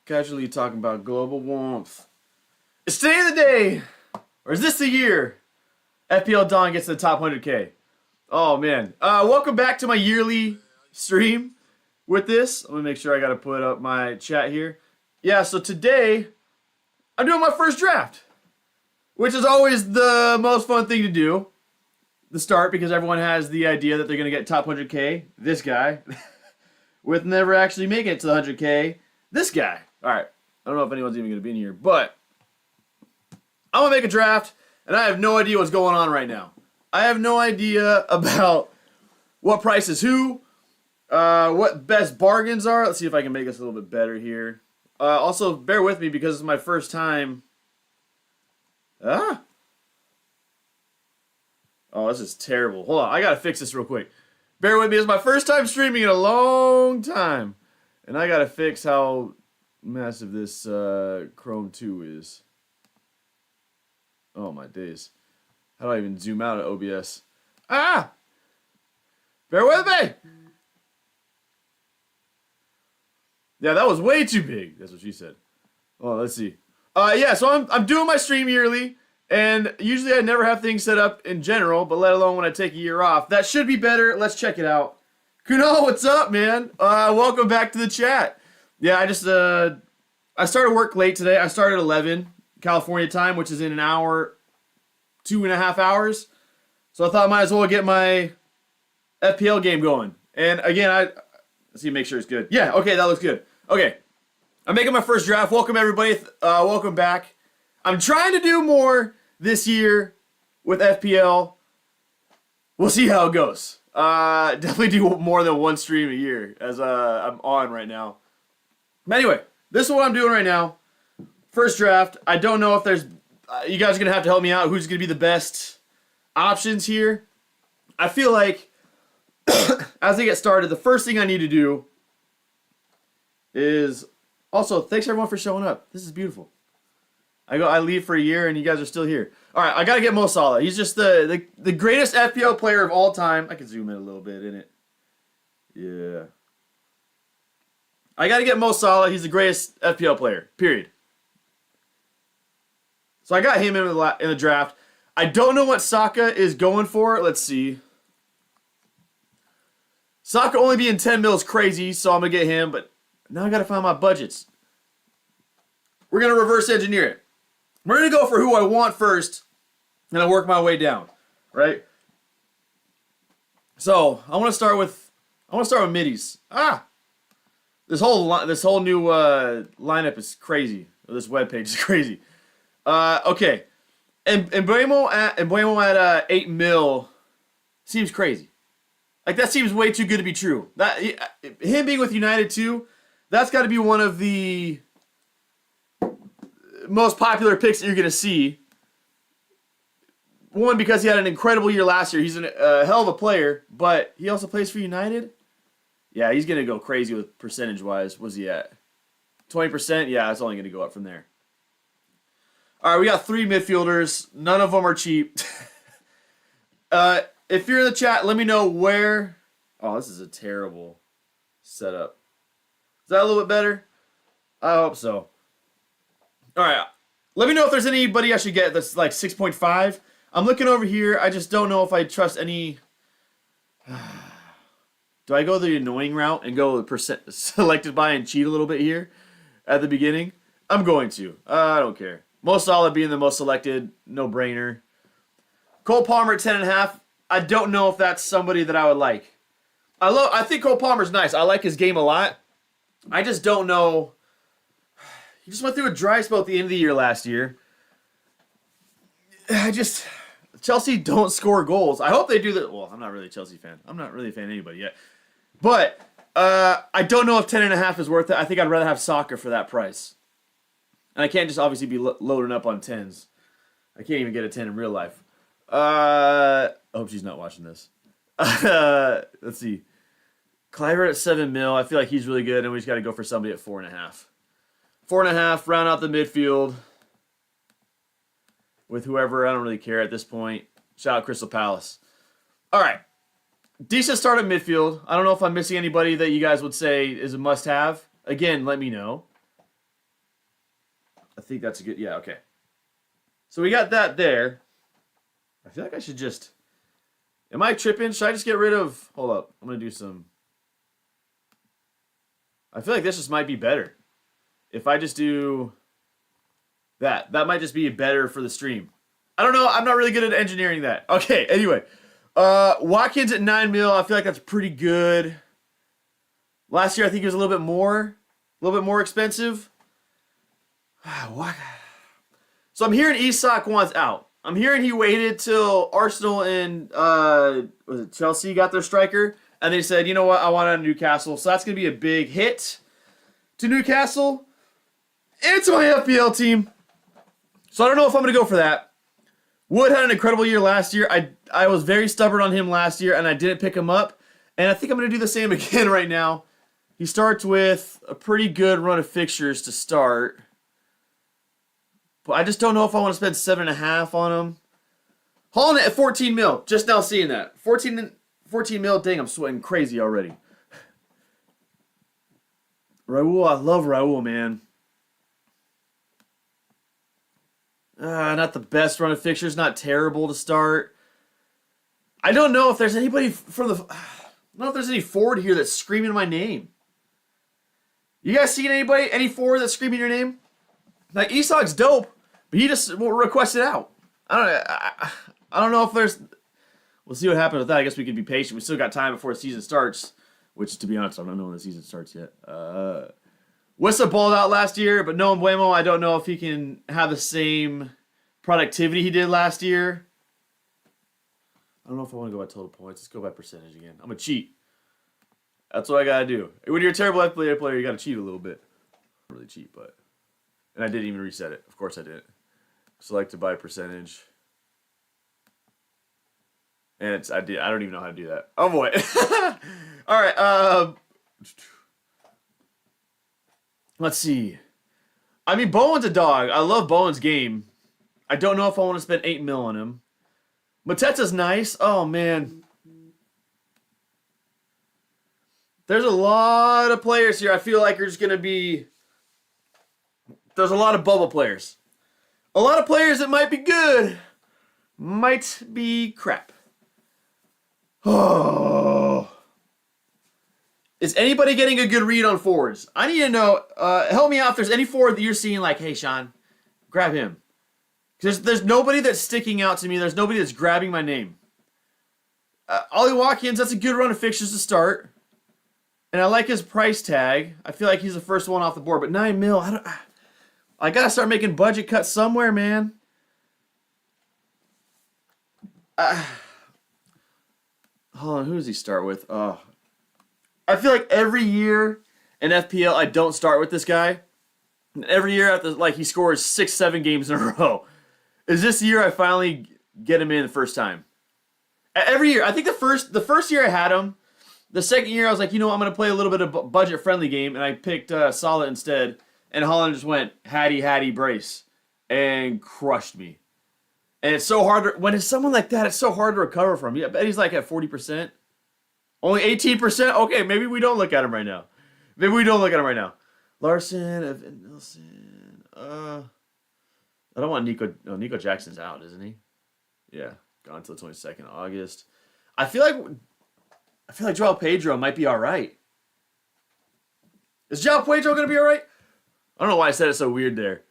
Casually talking about global warmth. Is today the day? Or is this the year? FPL Don gets to the top 100K. Oh, man. Welcome back to my yearly stream with this. Let me make sure I got to put up my chat here. Yeah, so today, I'm doing my first draft. Which is always the most fun thing to do. The start, because everyone has the idea that they're going to get top 100K. This guy. With never actually making it to the 100K. This guy. Alright. I don't know if anyone's even going to be in here. But I'm going to make a draft. And I have no idea what's going on right now. I have no idea about what price is who. What best bargains are. Let's see if I can make this a little bit better here. Also, bear with me because it's my first time. Oh, this is terrible. Hold on. I got to fix this real quick. Bear with me. It's my first time streaming in a long time. And I got to fix how massive this Chrome 2 is. Oh, my days. How do I even zoom out at OBS? Bear with me! Yeah, that was way too big. That's what she said. Oh, let's see. Yeah, so I'm doing my stream yearly. And usually I never have things set up in general, but let alone when I take a year off. That should be better. Let's check it out. Kuno, what's up, man? Welcome back to the chat. Yeah, I started work late today. I started at 11 California time, which is in an hour, 2.5 hours. So I thought I might as well get my FPL game going. And again, let's see, make sure it's good. Yeah, okay, that looks good. Okay, I'm making my first draft. Welcome, everybody. Welcome back. I'm trying to do more this year with FPL. We'll see how it goes. Definitely do more than one stream a year as I'm on right now. But anyway, this is what I'm doing right now. First draft. I don't know if there's... you guys are going to have to help me out. Who's going to be the best options here? I feel like as I get started, the first thing I need to do is... Also, thanks everyone for showing up. This is beautiful. I leave for a year and you guys are still here. All right, I got to get Mo Salah. He's just the greatest FPL player of all time. I can zoom in a little bit in it. Yeah. I got to get Mo Salah. He's the greatest FPL player, period. So I got him in the draft. I don't know what Saka is going for. Let's see. Saka only being 10 mil is crazy, so I'm going to get him. But now I got to find my budgets. We're going to reverse engineer it. We're going to go for who I want first, and I work my way down, right? So I want to start with middies. This whole new lineup is crazy. This webpage is crazy. Okay, and Buemo at 8 mil seems crazy. Like that seems way too good to be true. That him being with United too, that's got to be one of the most popular picks that you're going to see. One, because he had an incredible year last year. He's a hell of a player, but he also plays for United. Yeah, he's going to go crazy with percentage-wise. What's he at? 20%? Yeah, it's only going to go up from there. All right, we got 3 midfielders. None of them are cheap. If you're in the chat, let me know where... Oh, this is a terrible setup. Is that a little bit better? I hope so. All right, let me know if there's anybody I should get that's like 6.5. I'm looking over here. I just don't know if I trust any. Do I go the annoying route and go percent selected by and cheat a little bit here at the beginning? I'm going to. I don't care. Mo Salah being the most selected, no brainer. Cole Palmer at 10.5. I don't know if that's somebody that I would like. I think Cole Palmer's nice. I like his game a lot. I just don't know. He just went through a dry spell at the end of the year last year. Chelsea don't score goals. I hope they do that. Well, I'm not really a Chelsea fan. I'm not really a fan of anybody yet. But I don't know if 10.5 is worth it. I think I'd rather have Saka for that price. And I can't just obviously be loading up on 10s. I can't even get a 10 in real life. I hope she's not watching this. Let's see. Cliver at 7 mil. I feel like he's really good, and we just got to go for somebody at 4.5. 4.5, round out the midfield with whoever. I don't really care at this point. Shout out Crystal Palace. All right. Decent start at midfield. I don't know if I'm missing anybody that you guys would say is a must-have. Again, let me know. I think that's a good, yeah, okay. So we got that there. I feel like I should just, am I tripping? Should I just get rid of, hold up, I'm going to do some, I feel like this just might be better. If I just do that might just be better for the stream. I don't know, I'm not really good at engineering that. Okay, anyway. Watkins at 9 mil, I feel like that's pretty good. Last year I think he was a little bit more expensive. So I'm hearing Isak wants out. I'm hearing he waited till Arsenal and was it Chelsea got their striker, and they said, you know what, I want out of Newcastle. So that's gonna be a big hit to Newcastle and to my FPL team. So I don't know if I'm gonna go for that. Wood had an incredible year last year. I was very stubborn on him last year, and I didn't pick him up. And I think I'm gonna do the same again right now. He starts with a pretty good run of fixtures to start. But I just don't know if I want to spend 7.5 on him. Haaland at 14 mil. Just now seeing that. 14 mil. Dang, I'm sweating crazy already. Raul, I love Raul, man. Not the best run of fixtures. Not terrible to start. I don't know if there's anybody from the... I don't know if there's any forward here that's screaming my name. You guys seen anybody? Any forward that's screaming your name? Like, Isak's dope, but he just requested out. I don't know if there's... We'll see what happens with that. I guess we can be patient. We still got time before the season starts, which, to be honest, I don't know when the season starts yet. Wissa balled out last year, but no bueno. I don't know if he can have the same productivity he did last year. I don't know if I want to go by total points. Let's go by percentage again. I'm going to cheat. That's what I got to do. When you're a terrible FPL player, you got to cheat a little bit. Not really cheat, but... And I didn't even reset it. Of course I didn't. Select to buy percentage. And it's... I don't even know how to do that. Oh, boy. All right. Let's see. I mean, Bowen's a dog. I love Bowen's game. I don't know if I want to spend 8 mil on him. Mateta's nice. Oh, man. There's a lot of players here I feel like are just going to be... There's a lot of bubble players. A lot of players that might be good. Might be crap. Oh. Is anybody getting a good read on forwards? I need to know. Help me out if there's any forward that you're seeing like, hey, Sean, grab him. There's nobody that's sticking out to me. There's nobody that's grabbing my name. Ollie Watkins, that's a good run of fixtures to start. And I like his price tag. I feel like he's the first one off the board. But 9 mil, I gotta start making budget cuts somewhere, man. Hold on, who does he start with? I feel like every year in FPL, I don't start with this guy. And every year, he scores 6-7 games in a row. Is this year I finally get him in the first time? Every year, I think the first year I had him. The second year, I was like, you know what, I'm going to play a little bit of budget-friendly game, and I picked Salah instead, and Haaland just went hattie, brace, and crushed me. And it's so hard, when it's someone like that, it's so hard to recover from. Yeah, I bet he's like at 40%. Only 18%? Okay, maybe we don't look at him right now. Larson, Evan Nelson, I don't want Nico. No, Nico Jackson's out, isn't he? Yeah, gone until the 22nd of August. I feel like Joao Pedro might be all right. Is Joao Pedro going to be all right? I don't know why I said it so weird there.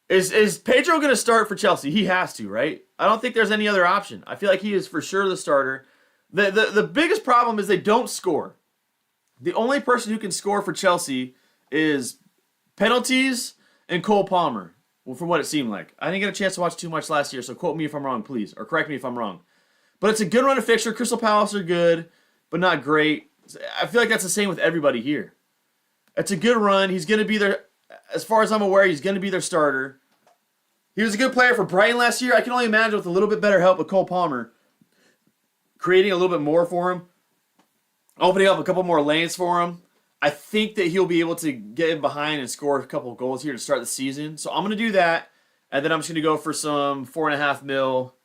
Is Pedro going to start for Chelsea? He has to, right? I don't think there's any other option. I feel like he is for sure the starter. The biggest problem is they don't score. The only person who can score for Chelsea is penalties and Cole Palmer. Well, from what it seemed like. I didn't get a chance to watch too much last year, so quote me if I'm wrong, please. Or correct me if I'm wrong. But it's a good run of fixture. Crystal Palace are good, but not great. I feel like that's the same with everybody here. It's a good run. He's going to be their, as far as I'm aware, he's going to be their starter. He was a good player for Brighton last year. I can only imagine with a little bit better help with Cole Palmer, creating a little bit more for him, opening up a couple more lanes for him. I think that he'll be able to get in behind and score a couple of goals here to start the season. So I'm going to do that, and then I'm just going to go for some 4.5 mil.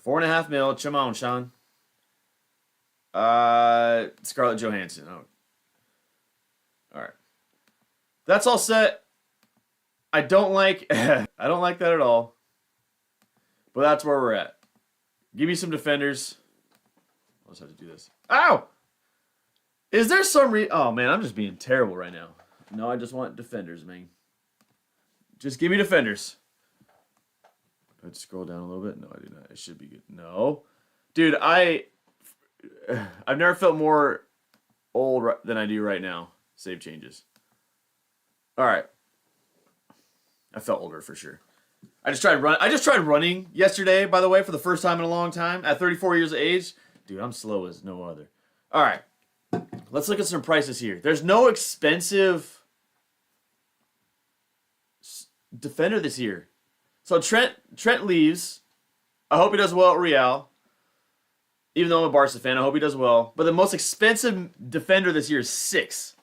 4.5 mil. Come on, Sean. Scarlett Johansson. Oh. All right. That's all set. I don't like I don't like that at all. But that's where we're at. Give me some defenders. I'll just have to do this. Ow! Is there some oh man, I'm just being terrible right now. No, I just want defenders, man. Just give me defenders. Do I scroll down a little bit? No, I do not. It should be good. No. Dude, I've never felt more old than I do right now. Save changes. All right. I felt older for sure. I just tried running yesterday, by the way, for the first time in a long time at 34 years of age. Dude, I'm slow as no other. All right. Let's look at some prices here. There's no expensive defender this year. So Trent leaves. I hope he does well at Real. Even though I'm a Barca fan, I hope he does well. But the most expensive defender this year is 6.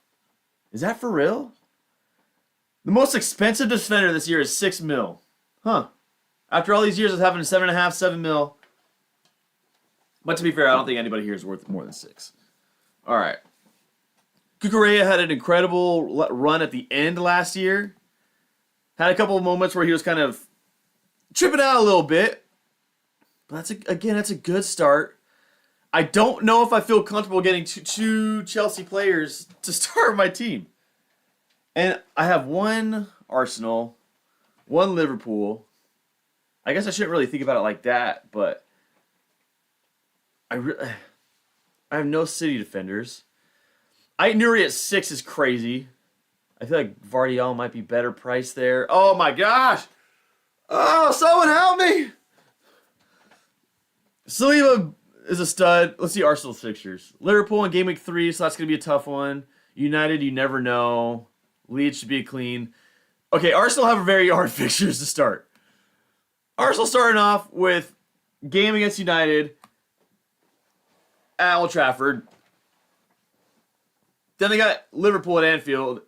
Is that for real? The most expensive defender this year is 6 mil. Huh. After all these years of having 7.5, 7 mil. But to be fair, I don't think anybody here is worth more than 6. All right. Cucurella had an incredible run at the end last year. Had a couple of moments where he was kind of tripping out a little bit. But that's a good start. I don't know if I feel comfortable getting two Chelsea players to start my team. And I have one Arsenal, one Liverpool. I guess I shouldn't really think about it like that, but I have no City defenders. Nuri at 6 is crazy. I feel like Vardiol might be better priced there. Oh my gosh! Oh, someone help me! Saliba is a stud. Let's see Arsenal's fixtures. Liverpool in game week 3, so that's going to be a tough one. United, you never know. Leeds should be clean. Okay, Arsenal have a very hard fixtures to start. Arsenal starting off with game against United at Old Trafford. Then they got Liverpool at Anfield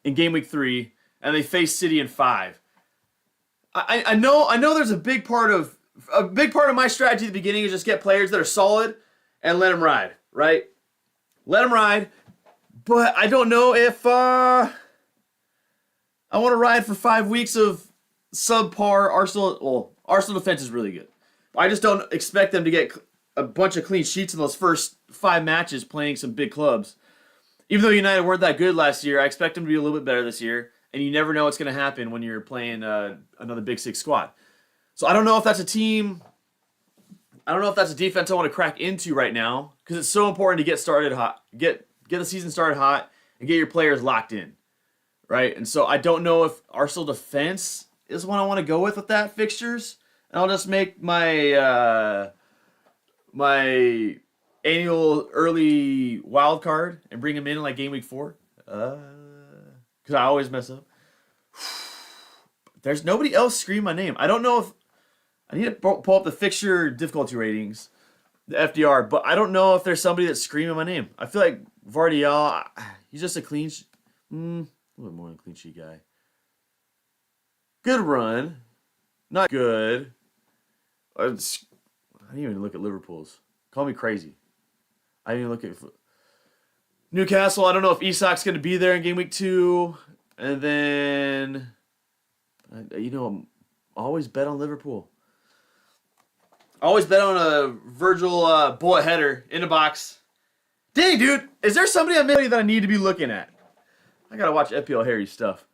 in game week 3, and they face City in 5. I know there's a big part of my strategy at the beginning is just get players that are solid and let them ride, right? Let them ride. But I don't know if I want to ride for 5 weeks of subpar Arsenal. Well, Arsenal defense is really good. I just don't expect them to get a bunch of clean sheets in those first 5 matches playing some big clubs. Even though United weren't that good last year, I expect them to be a little bit better this year. And you never know what's going to happen when you're playing another Big 6 squad. So I don't know if that's a team. I don't know if that's a defense I want to crack into right now because it's so important to get started hot, get the season started hot, and get your players locked in, right? And so I don't know if Arsenal defense is one I want to go with that fixtures. And I'll just make my my annual early wild card and bring him in like game week 4. Because I always mess up. There's nobody else scream my name. I don't know if I need to pull up the fixture difficulty ratings, the FDR, but I don't know if there's somebody that's screaming my name. I feel like Vardiol, he's just a clean sheet. A little bit more than a clean sheet guy. Good run. Not good. I didn't even look at Liverpool's. Call me crazy. I didn't even look at Newcastle. I don't know if Isak's going to be there in game week 2. And then, I'm always bet on Liverpool. Always bet on a Virgil bullet header in the box. Dang, dude. Is there somebody I'm missing that I need to be looking at? I got to watch FPL Harry's stuff.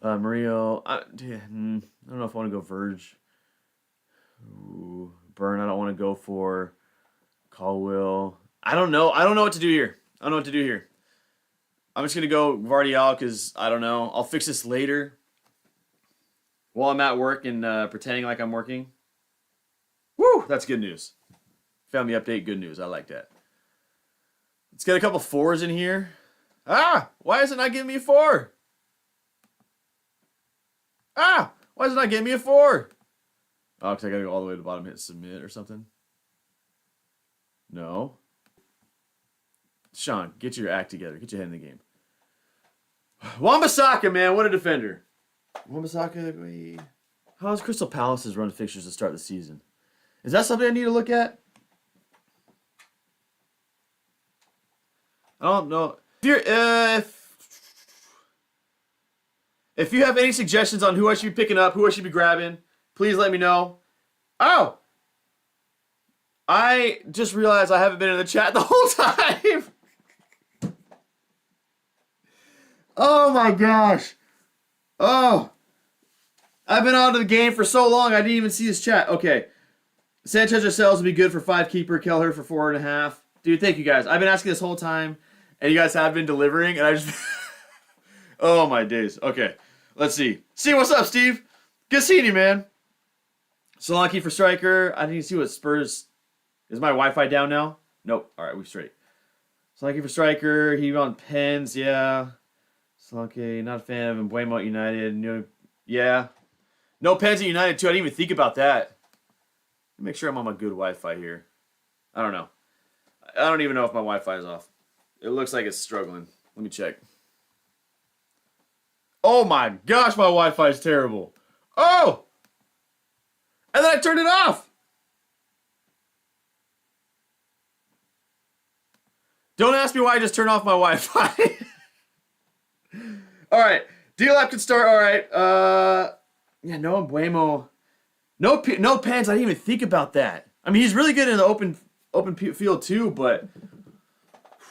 Murillo. I don't know if I want to go Verge. Ooh, Burn, I don't want to go for. Colwill. I don't know. I don't know what to do here. I'm just going to go Vardiol because, I don't know. I'll fix this later while I'm at work and pretending like I'm working. Woo! That's good news. Family update, good news. I like that. Let's get a couple 4s in here. Why is it not giving me a 4? Why is it not giving me a 4? Oh, because I got to go all the way to the bottom, hit submit or something. No. Sean, get your act together. Get your head in the game. Wan-Bissaka, man. What a defender. Wan-Bissaka. How's Crystal Palace's run fixtures to start the season? Is that something I need to look at? I don't know. If If you have any suggestions on who I should be picking up, who I should be grabbing, please let me know. Oh! I just realized I haven't been in the chat the whole time. Oh my gosh. Oh. I've been out of the game for so long, I didn't even see this chat. Okay. Sanchez or Sells would be good for 5 keeper, Kelleher for 4.5. Dude, thank you guys. I've been asking this whole time, and you guys have been delivering, and I just... Oh my days. Okay. Let's see. See, what's up, Steve? Good seeing you, man. Solanke for striker. I didn't see what Spurs... Is my Wi-Fi down now? Nope. All right, we're straight. Solanke for striker. He on pens. Yeah. Solanke, not a fan of him. Buemo at United. No, yeah. No pens at United, too. I didn't even think about that. Make sure I'm on my good Wi-Fi here. I don't know. I don't even know if my Wi-Fi is off. It looks like it's struggling. Let me check. Oh my gosh, my Wi-Fi is terrible. Oh! And then I turned it off. Don't ask me why I just turned off my Wi-Fi. All right. D-Lap can start. All right. Yeah, no Buemo. No pens. I didn't even think about that. I mean, he's really good in the open field too, but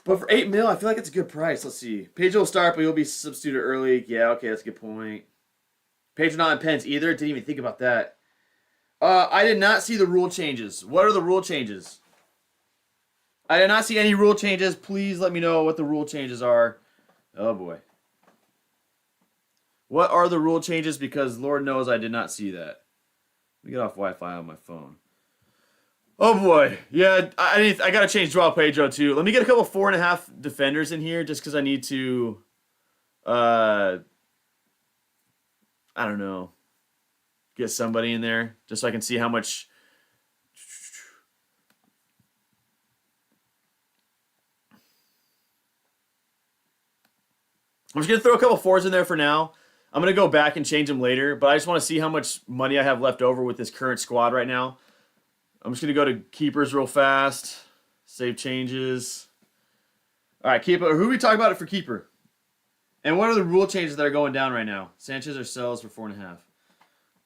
for 8 mil, I feel like it's a good price. Let's see. Pedro will start, but he'll be substituted early. Yeah, okay, that's a good point. Pedro not in pens either. Didn't even think about that. I did not see the rule changes. What are the rule changes? I did not see any rule changes. Please let me know what the rule changes are. Oh, boy. What are the rule changes? Because Lord knows I did not see that. Let me get off Wi-Fi on my phone. Oh, boy. Yeah, I got to change Joao Pedro, too. Let me get a couple 4.5 defenders in here just because I need to, I don't know, get somebody in there just so I can see how much... I'm just going to throw a couple 4s in there for now. I'm going to go back and change them later, but I just want to see how much money I have left over with this current squad right now. I'm just going to go to keepers real fast. Save changes. All right, keeper. Who are we talking about it for keeper? And what are the rule changes that are going down right now? Sanchez or Sells for 4.5?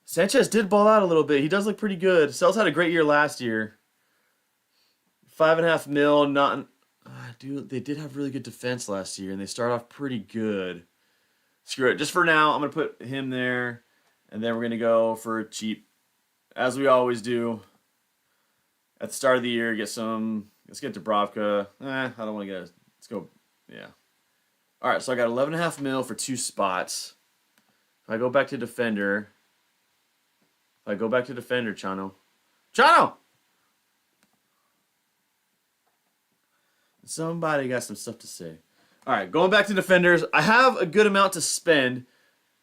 Sanchez did ball out a little bit. He does look pretty good. Sells had a great year last year. 5.5 mil, not... Dude, they did have really good defense last year, and they start off pretty good. Screw it. Just for now, I'm going to put him there, and then we're going to go for cheap, as we always do. At the start of the year, get some... Let's get Dubravka. I don't want to get... Let's go... Yeah. All right, so I got 11.5 mil for 2 spots. If I go back to defender... Chano. Chano! Somebody got some stuff to say. All right, going back to defenders. I have a good amount to spend.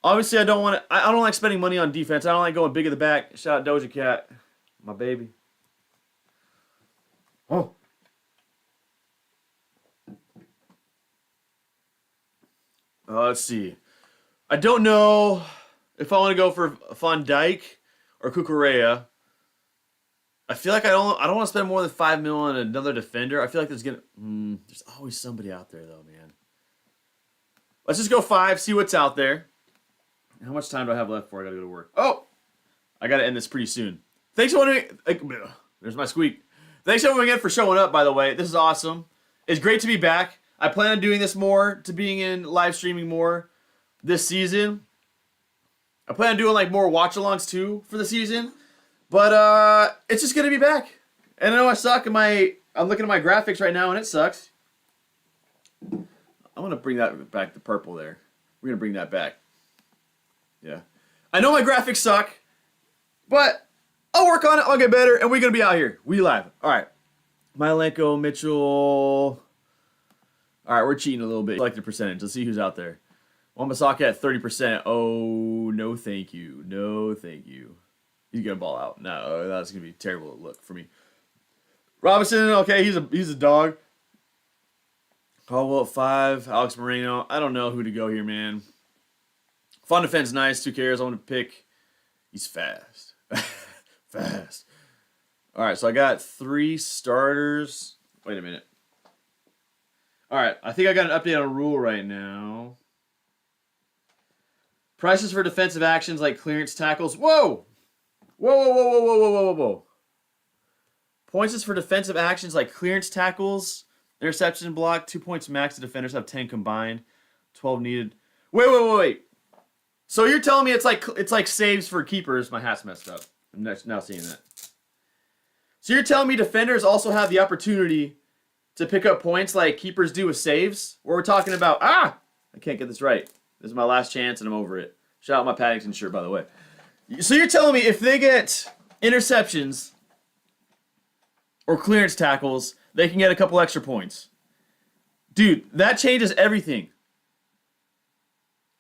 Obviously, I don't like spending money on defense. I don't like going big at the back. Shout out Doja Cat, my baby. Oh. Let's see. I don't know if I want to go for Van Dijk or Cucurella. I feel like I don't want to spend more than 5 mil on another defender. I feel like there's always somebody out there though, man. Let's just go 5, see what's out there. How much time do I have left before I gotta go to work? Oh, I gotta end this pretty soon. Thanks everyone. There's my squeak. Thanks everyone again for showing up. By the way, this is awesome. It's great to be back. I plan on doing this more, to being in live streaming more this season. I plan on doing like more watch-alongs too for the season. But it's just gonna be back. And I know I suck I'm looking at my graphics right now and it sucks. I'm gonna bring that back, the purple there. We're gonna bring that back. Yeah. I know my graphics suck, but I'll work on it, I'll get better, and we're gonna be out here. We live. Alright. Mylenko, Mitchell. Alright, we're cheating a little bit. I like the percentage. Let's see who's out there. Wambasaka at 30%. Oh, no thank you. No thank you. He's gonna ball out. No, that's gonna be a terrible look for me. Robinson, okay, he's a dog. Caldwell at 5. Alex Moreno. I don't know who to go here, man. Fun defense, nice. 2 carries. I want to pick. He's fast. Fast. All right, so I got 3 starters. Wait a minute. All right, I think I got an update on a rule right now. Prices for defensive actions like clearance tackles. Whoa! Whoa, whoa, whoa, whoa, whoa, whoa, whoa, whoa. Points is for defensive actions like clearance tackles, interception block, 2 points max. The defenders have 10 combined, 12 needed. Wait, wait, wait, wait. So you're telling me it's like saves for keepers? My hat's messed up. I'm now seeing that. So you're telling me defenders also have the opportunity to pick up points like keepers do with saves? Where we're talking about, I can't get this right. This is my last chance and I'm over it. Shout out my Paddington shirt, by the way. So you're telling me if they get interceptions or clearance tackles, they can get a couple extra points. Dude, that changes everything.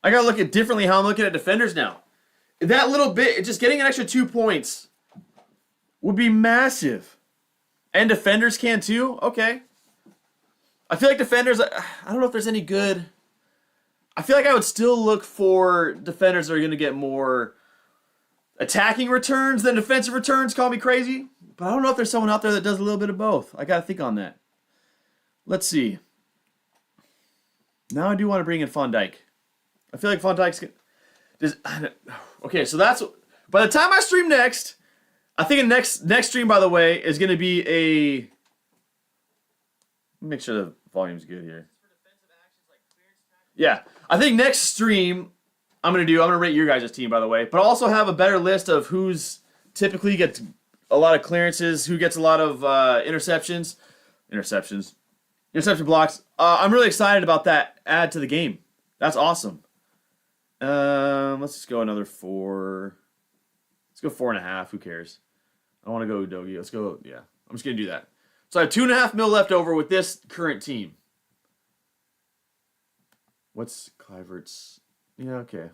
I gotta look at differently how I'm looking at defenders now. That little bit, just getting an extra 2 points would be massive. And defenders can too? Okay. I feel like defenders, I don't know if there's any good. I feel like I would still look for defenders that are going to get more attacking returns than defensive returns. Call me crazy. But I don't know if there's someone out there that does a little bit of both. I got to think on that. Let's see. Now I do want to bring in Van Dijk. I feel like Van Dijk's okay, so that's by the time I stream next, I think the next stream, by the way, is going to be a. Let me make sure the volume's good here. Yeah, I think next stream I'm gonna rate your guys' team, by the way, but I'll also have a better list of who's typically gets a lot of clearances, who gets a lot of interception blocks. I'm really excited about that add to the game. That's awesome. Let's just go another 4. Let's go 4.5. Who cares? I want to go Udogi. Let's go. Yeah, I'm just gonna do that. So I have 2.5 mil left over with this current team. What's Kluivert's? Yeah, okay.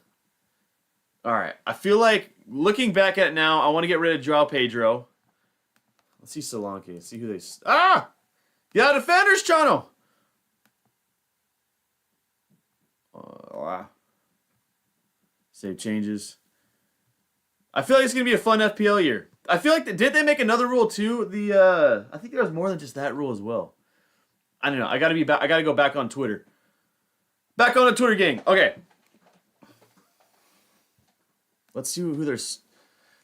All right. I feel like looking back at it now, I want to get rid of Joao Pedro. Let's see Solanke. Let's see who they. Yeah, defenders, Chano. Save changes. I feel like it's gonna be a fun FPL year. I feel like did they make another rule too? I think there was more than just that rule as well. I don't know. I gotta go back on Twitter. Back on the Twitter gang. Okay. Let's see who there's.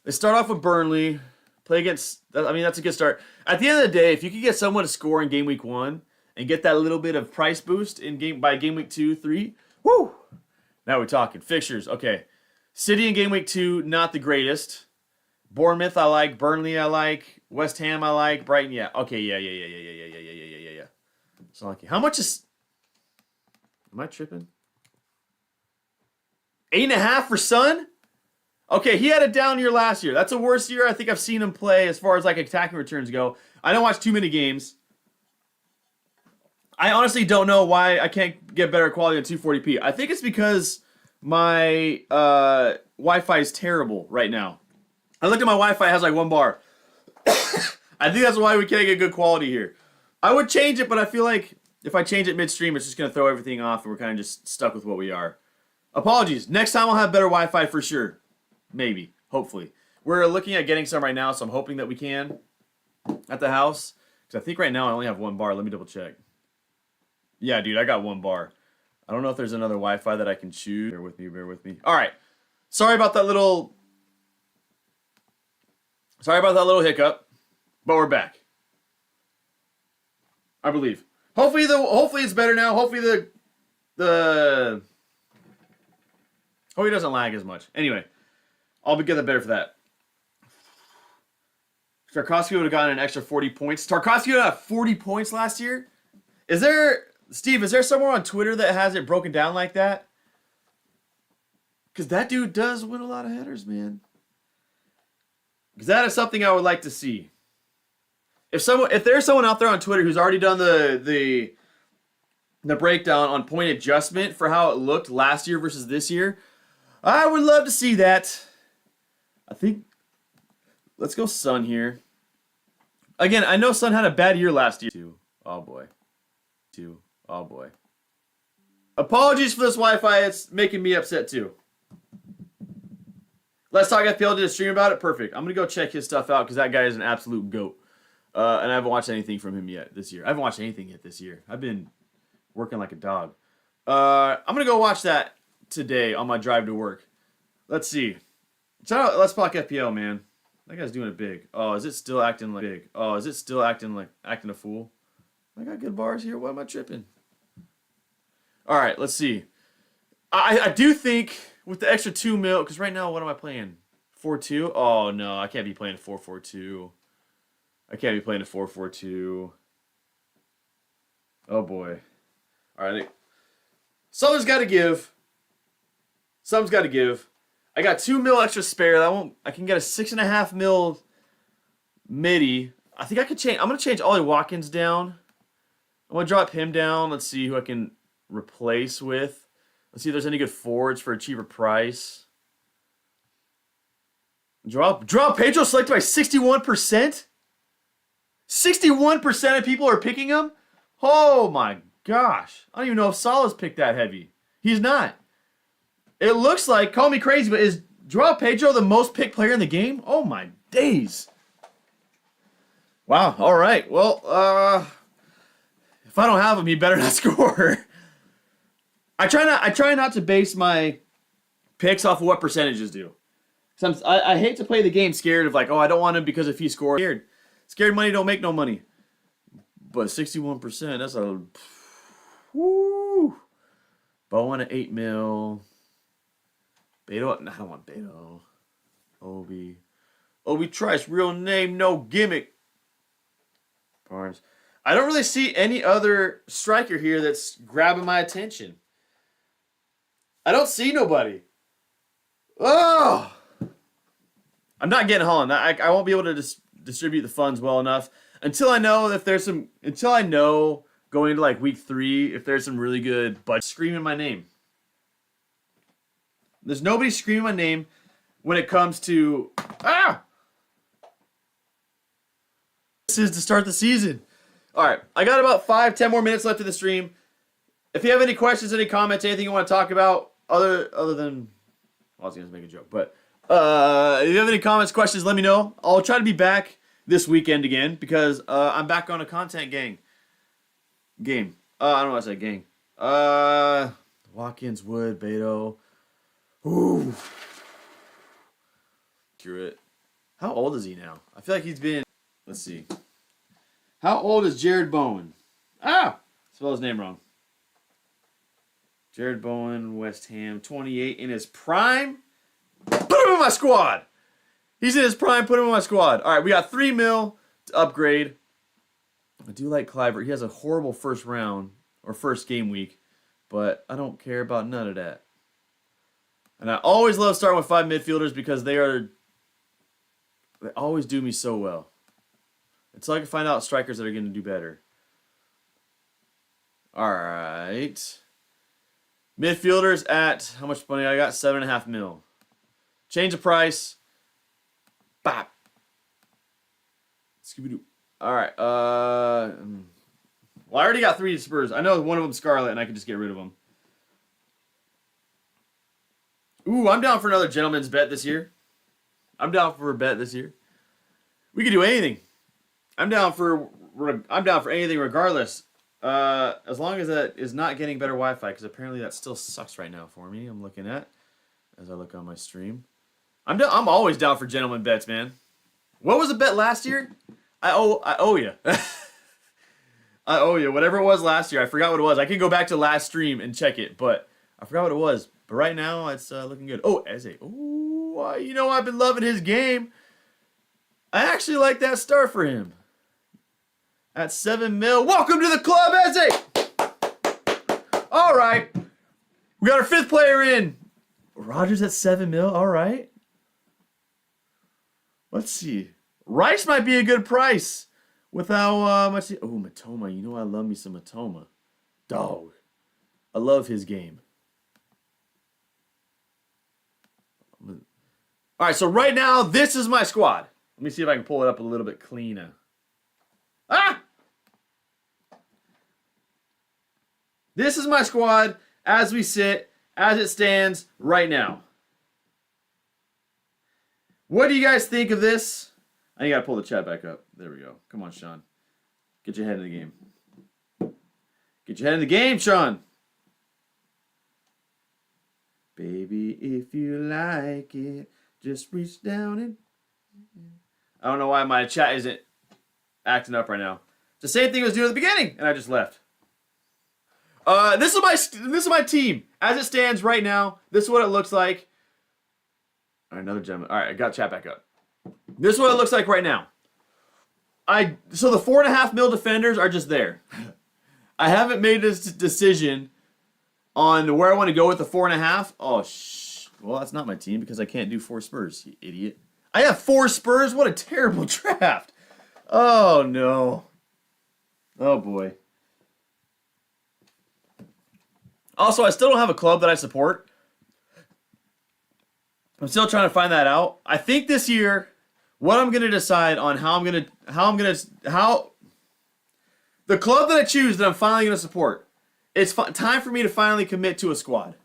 They start off with Burnley. Play against. I mean, that's a good start. At the end of the day, if you could get someone to score in game week 1 and get that little bit of price boost by game week 2, 3, woo! Now we're talking fixtures. Okay, City in game week 2, not the greatest. Bournemouth I like. Burnley I like. West Ham I like. Brighton, yeah. Okay, yeah. So how much is? Am I tripping? 8.5 for Son? Okay, he had a down year last year. That's the worst year I think I've seen him play as far as like attacking returns go. I don't watch too many games. I honestly don't know why I can't get better quality than 240p. I think it's because my Wi-Fi is terrible right now. I looked at my Wi-Fi, it has like 1 bar. I think that's why we can't get good quality here. I would change it, but I feel like if I change it midstream, it's just going to throw everything off and we're kind of just stuck with what we are. Apologies. Next time I'll have better Wi-Fi for sure. Maybe. Hopefully. We're looking at getting some right now, so I'm hoping that we can at the house. Because I think right now I only have 1 bar. Let me double check. Yeah, dude, I got 1 bar. I don't know if there's another Wi-Fi that I can choose. Bear with me. All right. Sorry about that little hiccup, but we're back. I believe. Hopefully it's better now. Hopefully hopefully it doesn't lag as much. Anyway, I'll get better for that. Tarkowski would have gotten an extra 40 points. Tarkowski would have 40 points last year. Steve, is there somewhere on Twitter that has it broken down like that? Because that dude does win a lot of headers, man. Because that is something I would like to see. If there's someone out there on Twitter who's already done the breakdown on point adjustment for how it looked last year versus this year, I would love to see that. I think let's go Son here. Again, I know Son had a bad year last year too. Oh boy. Apologies for this Wi-Fi. It's making me upset too. Let's Talk FPL did a stream about it. Perfect. I'm going to go check his stuff out because that guy is an absolute goat. And I haven't watched anything from him yet this year. I haven't watched anything yet this year. I've been working like a dog. I'm going to go watch that today on my drive to work. Let's see. Shout out, let's block FPL, man. That guy's doing it big. Oh, is it still acting like big? Oh, is it still acting a fool? I got good bars here. Why am I tripping? All right, let's see. I do think with the extra 2 mil, because right now, what am I playing? 4-2? Oh, no, I can't be playing 4-4-2. I can't be playing a 4-4-2. Oh, boy. All right. Something's got to give. Something's got to give. I got 2 mil extra spare. I can get a 6.5 mil midi. I think I could change. I'm going to change Ollie Watkins down. I'm going to drop him down. Let's see who I can replace with. Let's see if there's any good forwards for a cheaper price. Drop Pedro selected by 61%? 61% of people are picking him? Oh my gosh. I don't even know if Salah's picked that heavy. He's not. It looks like, call me crazy, but is Joao Pedro the most picked player in the game? Oh my days. Wow, all right. Well, if I don't have him, he better not score. I try not to base my picks off of what percentages do. I hate to play the game scared of like, oh, I don't want him because if he scores. Scared money don't make no money. But 61%, that's a... Woo! Bowen at 8 mil. Beto, no, I don't want Beto. Obi Trice, real name, no gimmick. Barnes. I don't really see any other striker here that's grabbing my attention. I don't see nobody. Oh! I'm not getting Haaland. I won't be able to distribute the funds well enough until I know if there's some. Until I know going into like week 3 if there's some really good but screaming my name. There's nobody screaming my name when it comes to This is to start the season. All right, I got about 5-10 more minutes left of the stream. If you have any questions, any comments, anything you want to talk about, other than I was gonna make a joke, but if you have any comments, questions, let me know. I'll try to be back this weekend again because I'm back on a content game. I don't know what I said, gang. Watkins, Wood, Beto. Ooh. Screw it. How old is he now? I feel like he's been. Let's see. How old is Jared Bowen? Spell his name wrong. Jared Bowen, West Ham, 28 in his prime. Put him in my squad. He's in his prime. Put him in my squad. All right, we got 3 mil to upgrade. I do like Cliver. He has a horrible first round or first game week, but I don't care about none of that. And I always love starting with 5 midfielders because they always do me so well. Until I can find out strikers that are going to do better. All right. Midfielders at, how much money I got? 7.5 mil. Change the price. Bop. Scooby-Doo. All right. Well, I already got 3 Spurs. I know one of them Scarlet, and I can just get rid of them. Ooh, I'm down for another gentleman's bet this year. I'm down for a bet this year. We can do anything. I'm down for anything regardless. As long as that is not getting better Wi-Fi, because apparently that still sucks right now for me. I'm looking at as I look on my stream. I'm always down for gentleman bets, man. What was the bet last year? I owe you. I owe you. Whatever it was last year, I forgot what it was. I can go back to last stream and check it, but I forgot what it was. But right now, it's looking good. Oh, Eze. Oh, you know I've been loving his game. I actually like that start for him. At 7 mil. Welcome to the club, Eze! All right. We got our 5th player in. Rogers at 7 mil. All right. Let's see. Rice might be a good price. With how much... Oh, Matoma. You know I love me some Matoma. Dog. I love his game. All right, so right now, this is my squad. Let me see if I can pull it up a little bit cleaner. This is my squad as we sit, as it stands right now. What do you guys think of this? I got to pull the chat back up. There we go. Come on, Sean. Get your head in the game. Get your head in the game, Sean. Baby, if you like it, just reach down and... I don't know why my chat isn't acting up right now. It's the same thing I was doing at the beginning, and I just left. This is my team. As it stands right now, this is what it looks like. All right, another gem. All right, I got chat back up. This is what it looks like right now. So the 4.5 mil defenders are just there. I haven't made this decision on where I want to go with the 4.5. Oh, well, that's not my team because I can't do 4 Spurs, you idiot. I have 4 Spurs? What a terrible draft. Oh, no. Oh, boy. Also, I still don't have a club that I support. I'm still trying to find that out. I think this year, what I'm going to decide on the club that I choose that I'm finally going to support. It's time for me to finally commit to a squad.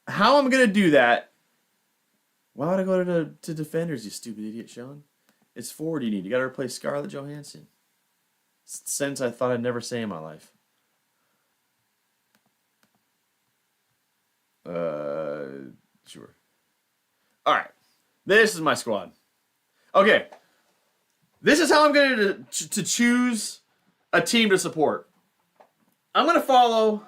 How I'm going to do that? Why would I go to defenders, you stupid idiot, Sean? It's forward you need. You got to replace Scarlett Johansson. It's a sentence I thought I'd never say in my life. Sure. All right. This is my squad. Okay. This is how I'm going to choose a team to support. I'm going to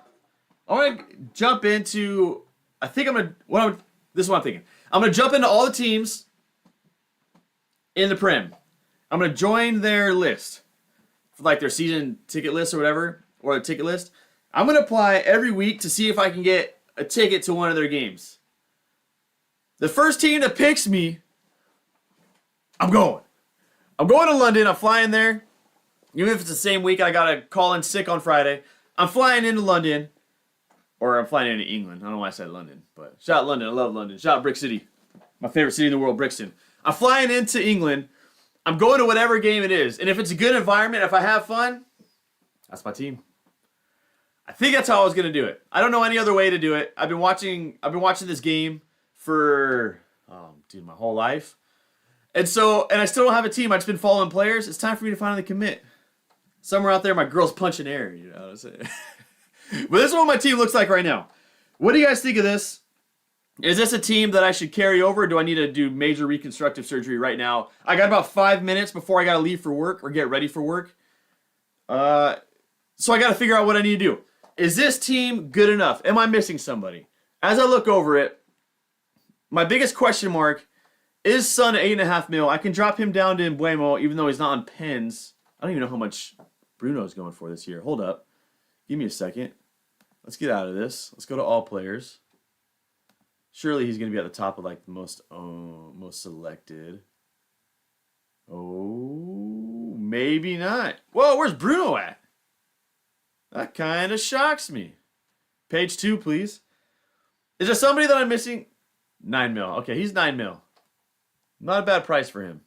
jump into, this is what I'm thinking. I'm going to jump into all the teams in the Prem. I'm going to join their list, like their season ticket list or whatever, or a ticket list. I'm going to apply every week to see if I can get a ticket to one of their games. The first team that picks me, I'm going. I'm going to London. I'm flying there. Even if it's the same week, I got to call in sick on Friday. I'm flying into London. Or I'm flying into England. I don't know why I said London. But shout out London. I love London. Shout out Brick City. My favorite city in the world, Brixton. I'm flying into England. I'm going to whatever game it is. And if it's a good environment, if I have fun, that's my team. I think that's how I was going to do it. I don't know any other way to do it. I've been watching this game for my whole life. And I still don't have a team. I've just been following players. It's time for me to finally commit. Somewhere out there, my girl's punching air, you know what I'm saying? But this is what my team looks like right now. What do you guys think of this? Is this a team that I should carry over, or do I need to do major reconstructive surgery right now? I got about 5 minutes before I got to leave for work or get ready for work. So I got to figure out what I need to do. Is this team good enough? Am I missing somebody? As I look over it, my biggest question mark is Son at 8.5 mil. I can drop him down to Mbuemo, even though he's not on pens. I don't even know how much Bruno's going for this year. Hold up. Give me a second. Let's get out of this. Let's go to all players. Surely he's going to be at the top of like the most selected. Oh, maybe not. Whoa, where's Bruno at? That kind of shocks me. Page 2, please. Is there somebody that I'm missing? 9 mil. Okay, he's 9 mil. Not a bad price for him.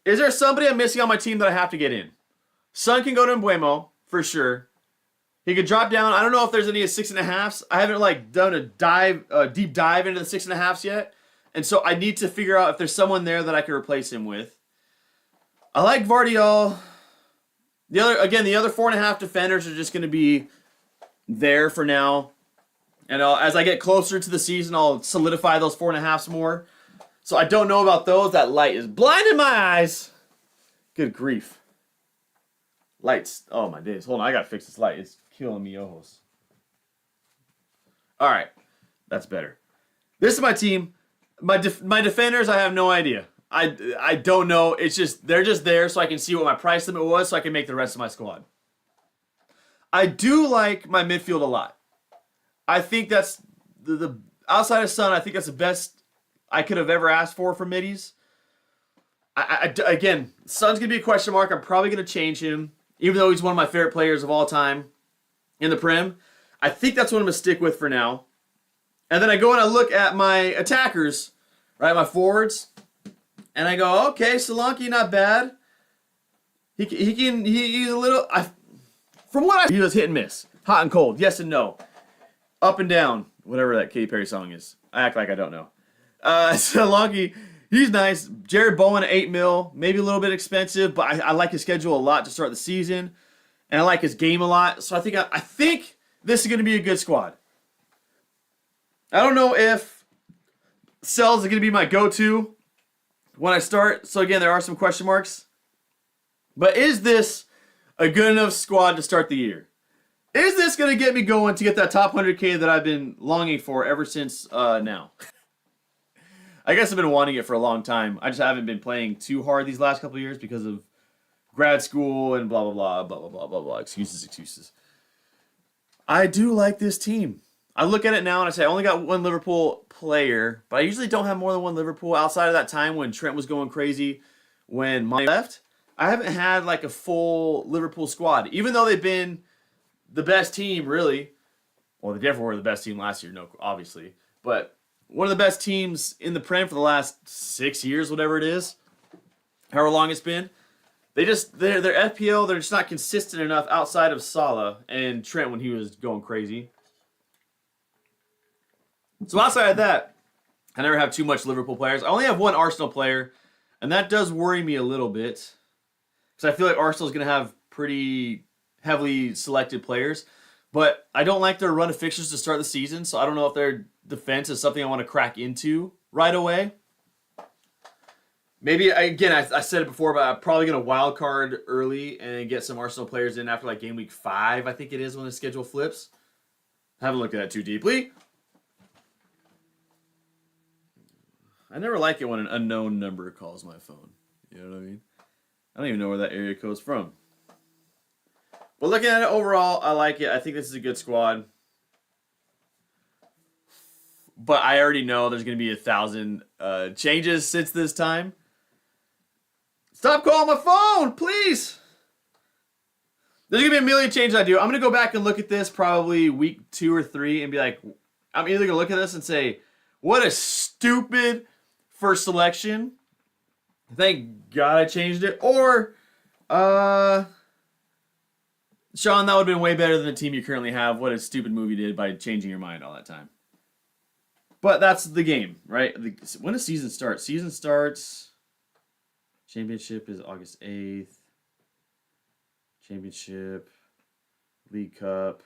Is there somebody I'm missing on my team that I have to get in? Son can go to Mbuemo, for sure. He could drop down. I don't know if there's any 6.5s. I haven't done a deep dive into the 6.5s yet. And so I need to figure out if there's someone there that I can replace him with. I like Vardiol. The other 4.5 defenders are just going to be there for now. And as I get closer to the season, I'll solidify those 4.5s more. So I don't know about those. That light is blinding my eyes. Good grief. Lights. Oh, my days. Hold on. I got to fix this light. It's killing me, ojos. All right. That's better. This is my team. My defenders, I have no idea. I don't know. It's just, they're just there so I can see what my price limit was so I can make the rest of my squad. I do like my midfield a lot. I think that's the outside of Son, I think that's the best I could have ever asked for middies. Again, Son's going to be a question mark. I'm probably going to change him, even though he's one of my favorite players of all time in the Prem. I think that's what I'm going to stick with for now. And then I go and I look at my attackers, right, my forwards, and I go, okay, Solanke, not bad. He's a little, he was hit and miss. Hot and cold, yes and no. Up and down, whatever that Katy Perry song is. I act like I don't know. Solanke, he's nice. Jared Bowen at 8 mil, maybe a little bit expensive, but I like his schedule a lot to start the season, and I like his game a lot. So I think this is going to be a good squad. I don't know if Sells is going to be my go-to when I start. So again, there are some question marks. But is this a good enough squad to start the year? Is this going to get me going to get that top 100K that I've been longing for ever since now? I guess I've been wanting it for a long time. I just haven't been playing too hard these last couple of years because of grad school and blah, blah, blah, blah, blah, blah, blah, blah. Excuses. I do like this team. I look at it now and I say I only got one Liverpool player, but I usually don't have more than one Liverpool outside of that time when Trent was going crazy when Mane left. I haven't had like a full Liverpool squad, even though they've been the best team, really. Well, they definitely were the best team last year, no, obviously. But one of the best teams in the Prem for the last 6 years, whatever it is, however long it's been. They're FPL, they're just not consistent enough outside of Salah and Trent when he was going crazy. So outside of that, I never have too much Liverpool players. I only have one Arsenal player, and that does worry me a little bit. Because I feel like Arsenal's going to have pretty heavily selected players. But I don't like their run of fixtures to start the season, so I don't know if their defense is something I want to crack into right away. Maybe, again, I said it before, but I'm probably going to wild card early and get some Arsenal players in after like game week 5, I think it is when the schedule flips. I haven't looked at that too deeply. I never like it when an unknown number calls my phone. You know what I mean? I don't even know where that area code's from. But looking at it overall, I like it. I think this is a good squad. But I already know there's going to be 1,000 changes since this time. Stop calling my phone, please. There's going to be a million changes I do. I'm going to go back and look at this probably week 2 or 3 and be like, I'm either going to look at this and say, what a stupid first selection. Thank God I changed it. Or, Sean, that would have been way better than the team you currently have. What a stupid move you did by changing your mind all that time. But that's the game, right? When does season start? Season starts. Championship is August 8th. Championship. League Cup.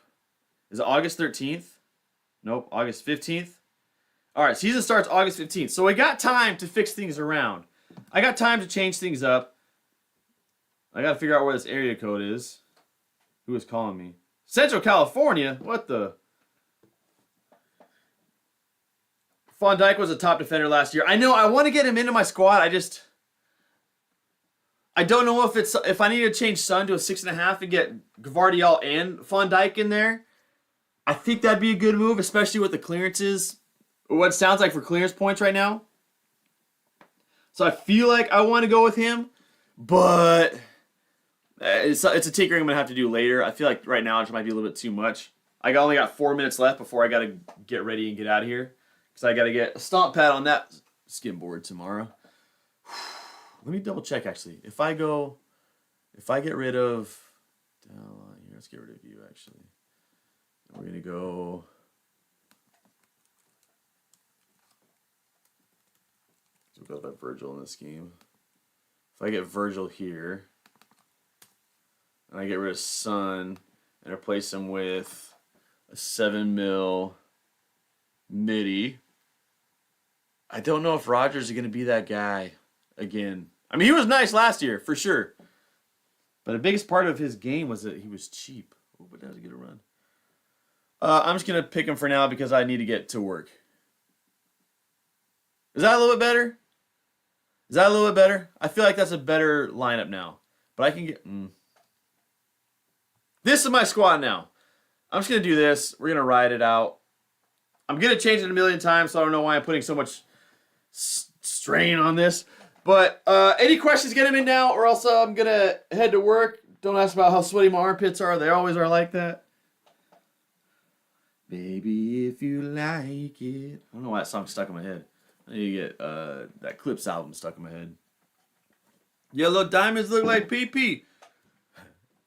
Is it August 13th? Nope, August 15th. All right, season starts August 15th. So I got time to fix things around. I got time to change things up. I got to figure out where this area code is. Who is calling me? Central California? What the? Van Dijk was a top defender last year. I know, I want to get him into my squad. I don't know if I need to change Son to a 6.5 and get Gvardiol and Van Dijk in there. I think that'd be a good move, especially with the clearances. What it sounds like for clearance points right now. So I feel like I want to go with him, but it's a tinkering I'm going to have to do later. I feel like right now it might be a little bit too much. I only got 4 minutes left before I got to get ready and get out of here. Because I got to get a stomp pad on that skim board tomorrow. Let me double check, actually. If I get rid of... Here, let's get rid of you, actually. We're going to go... We'll go about Virgil in this game. If I get Virgil here, and I get rid of Son, and replace him with a 7 mil midi, I don't know if Rodgers is going to be that guy again. I mean, he was nice last year, for sure. But the biggest part of his game was that he was cheap. Oh, but that was a good run. I'm just going to pick him for now because I need to get to work. Is that a little bit better? Is that a little bit better? I feel like that's a better lineup now. But I can get... This is my squad now. I'm just going to do this. We're going to ride it out. I'm going to change it a million times, so I don't know why I'm putting so much strain on this. But any questions, get them in now, or else I'm going to head to work. Don't ask about how sweaty my armpits are. They always are like that. Baby, if you like it. I don't know why that song's stuck in my head. I need to get that Clips album stuck in my head. Yellow diamonds look like PP.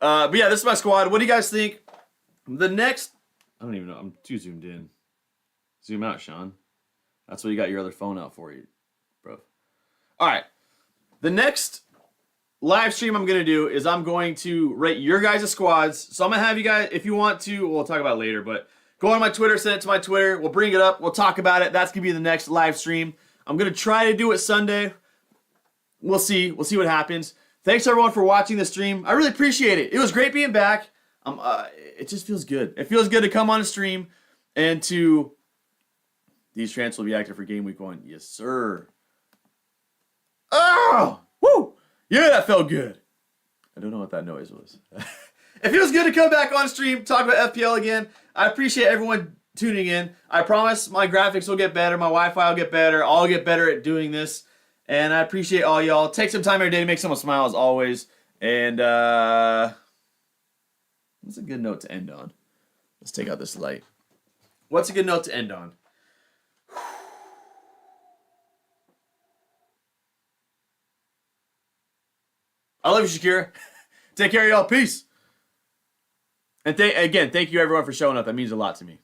But yeah, this is my squad. What do you guys think? The next... I don't even know. I'm too zoomed in. Zoom out, Sean. That's what you got your other phone out for, you, bro. All right. The next live stream I'm going to do is I'm going to rate your guys' squads. So I'm going to have you guys, if you want to, we'll talk about it later, but go on my Twitter, send it to my Twitter. We'll bring it up. We'll talk about it. That's going to be the next live stream. I'm going to try to do it Sunday. We'll see. We'll see what happens. Thanks, everyone, for watching the stream. I really appreciate it. It was great being back. It just feels good. It feels good to come on a stream and to... These transfers will be active for game week 1. Yes, sir. Oh! Woo! Yeah, that felt good. I don't know what that noise was. It feels good to come back on stream, talk about FPL again. I appreciate everyone tuning in. I promise my graphics will get better. My Wi-Fi will get better. I'll get better at doing this. And I appreciate all y'all. Take some time every day to make someone smile as always. And that's a good note to end on. Let's take out this light. What's a good note to end on? I love you, Shakira. Take care, y'all. Peace. And again, thank you everyone for showing up. That means a lot to me.